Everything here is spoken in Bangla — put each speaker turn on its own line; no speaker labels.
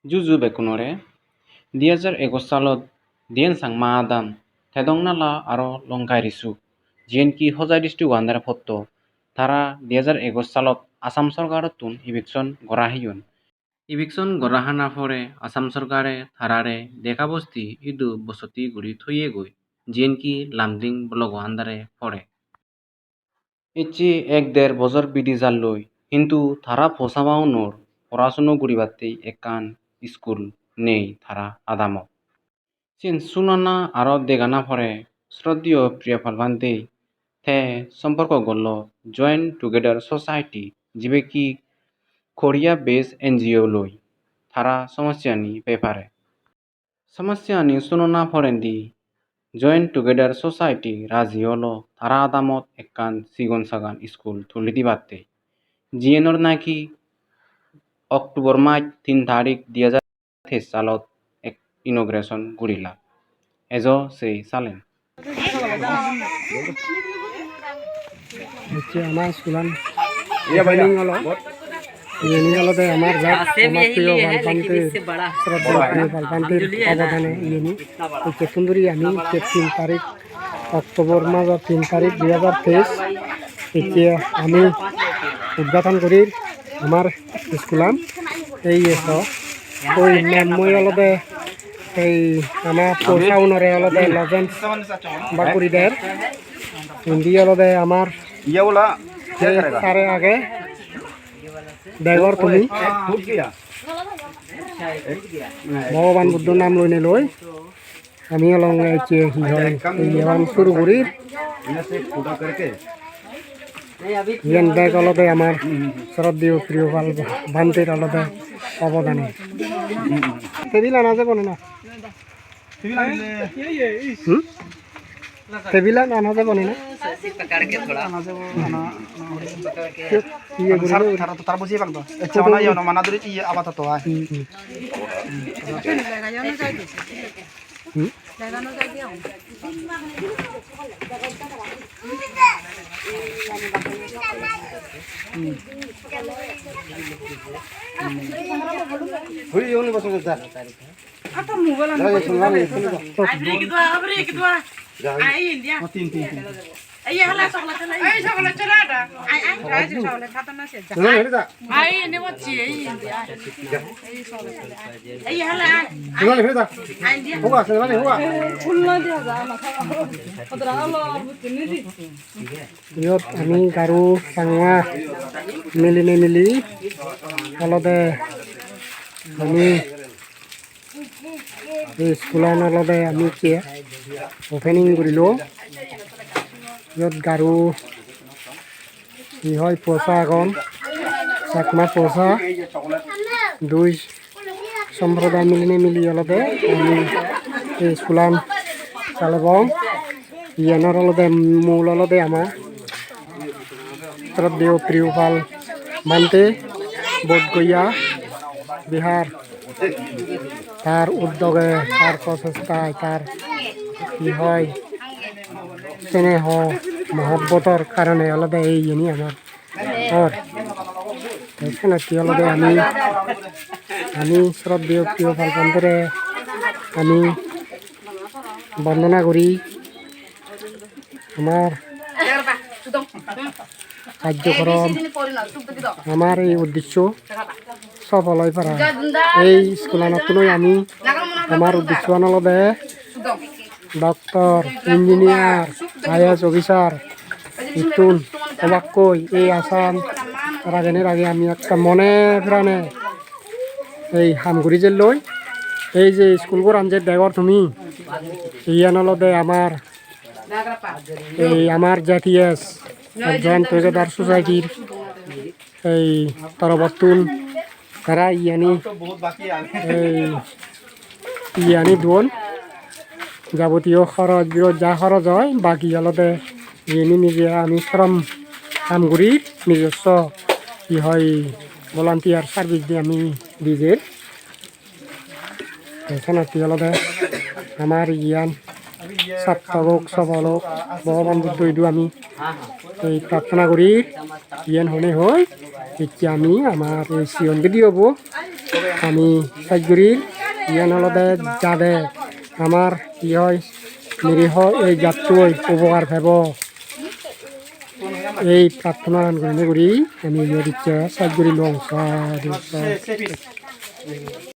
जुजु बेकुनरे 2021 साলত दियन sang maadan thedongnala aro longkairisu GNK hojai district andhra photo thara 2021 साলত আসাম সরকারতুন ইভিকশন গড়া হিয়ন ইভিকশন গড়া হানা পরে আসাম সরকারে থারারে দেখা বস্তি ইদু বসতি গুড়ি থইয়ে গই GNK লামদিং ব্লগ আন্দারে পরে ইচ্ছি 1-1.5 বছর বিডি জাল লই কিন্তু থারা ফসাবাও নর পড়াশুনো গুড়িবাতেই একান স্কুল নেই থারা আদামো সিন সুনানা আরো দেগানা পরে শ্রদ্ধীয় প্রিয় ফালবান্তে থে সম্পর্ক গল্ল জয়েন টুগেদার সোসাইটি জিবে কি কোরিয়া বেস এনজিও লই থারা সমস্যানি পেপারে সমস্যানি সুননা ফরেন্দি জয়েন টুগেদার সোসাইটি রাজি হলো থারা আদামত একান সিগন সাগান স্কুল তুলি দিবাতে জিএনর নাকি অক্টোবর মাস 3 তারিখ 2023 সালত এক ইনোগ্রেশন গুড়িলা এজো সেই সালেন
আমার স্কুলান ইয়েনিং হলতে আমার যাক আমার প্রিয় বালপান্তে শ্রদ্ধা প্রিয় বালপান্তের অবদানে ইয়েনি এই সুন্দরী আমি 3 তারিখ অক্টোবর মাস 3 তারিখ 2023 এতিয়া আমি উদ্ঘাটন করি আমার স্কুলাম এই ওই মই অলপে এই আমার পৌঁছাউনরে অলপে লজেন্স বাকুড়ি দের হিন্দি অলপে আমার সারে আগে বেগর তুমি ভগবান বুদ্ধ নাম লইনে লই আমি অলং শুরু করি ইয়ান ব্যাগ অলপে আমার শ্রদ্ধীয় প্রিয় ভান্তির অলপে অবদানে টেবিল আনা যাব না টেবিল আনা যাব না
তার বুঝিয়ে পারতো আচ্ছা না ইয়ে মানা ধরে ইয়ে আপাতত হয় হই ওনি বসে যা আটা মোবাইল আনি আই ইন্ডিয়া তিন এই হলা চকলেট এই চকলেট চলাটা আই চকলেট খাতা না সে আই নে বচ্চি এই ইন্ডিয়া এই চকলেট এই হলা chocolate ফেদা I India Hoga chocolate হোগা ফুল না দিয়া যা না কতরা হলো বুঝনি দি
ইয়ত আমি গাৰু চাংমা মিলি অলপে আমি স্কুলান অলপে আমি কি ওপেনিং কৰিলোঁ য'ত গাৰু কি হয় পইচা এখন চাকমা পইচা দুই সম্প্ৰদায় মিলি অলপে আমি স্কুলান চালাব ইয়ানৰ অলপে মূল অলপে আমাৰ শ্রদ্ধেয় প্রিয়পাল বান্তে বোধগয়া বিহার তার উদ্যোগে তার প্রচেষ্টায় তার কি হয় স্নেহ মহব্বতর কারণে আলাদা এই জিনিস আমার এখানে কি আলাদা আমি শ্রদ্ধেয় প্রিয়পাল বান্তেরে আমি বন্দনা করি আমার কার্যক্রম আমার এই উদ্দেশ্য সফল হয়ে পারা এই স্কুলানতলৈ আমি আমার উদ্দেশ্য আনলবে ডক্টর ইঞ্জিনিয়ার IAS অফিসার ইতুন অবাক্যই এই আসাম রাগেনের আগে আমি একটা মনে প্রাণে এই হামগুড়ি যে লই এই যে স্কুলবোৰ আনজে ড্রাইভার তুমি এই আনলবে আমার এই আমার জাতীয়স জয়েন টুগেদার সোসাইটির এই তরবতুন তারা ইয়ানি দোন যাবতীয় খরচ বিরোধ যা খরচ হয় বাকি আলাদা ইয়ে নিজে আমি শ্রম কাম করি নিজস্ব কি হয় ভলান্টিয়ার সার্ভিস দিয়ে আমি দিজে এখানে আলাদা আমার ইয়ান ছাত্র হোক সবল হোক ভগবান বুদ্ধ ইদু আমি এই প্রার্থনা করি ইয়ান হনে হয় এতিয়া আমি আমার এই সিয়ন ভিডিও আমি সাইগুড়ির ইয়ান হলদে যাদে আমার কি হয় নিরীহ এই জাতটোই উপকার পাব এই প্রার্থনা করি আমি ইয়ে দিচ্ছে সাইগুড়ি লংসা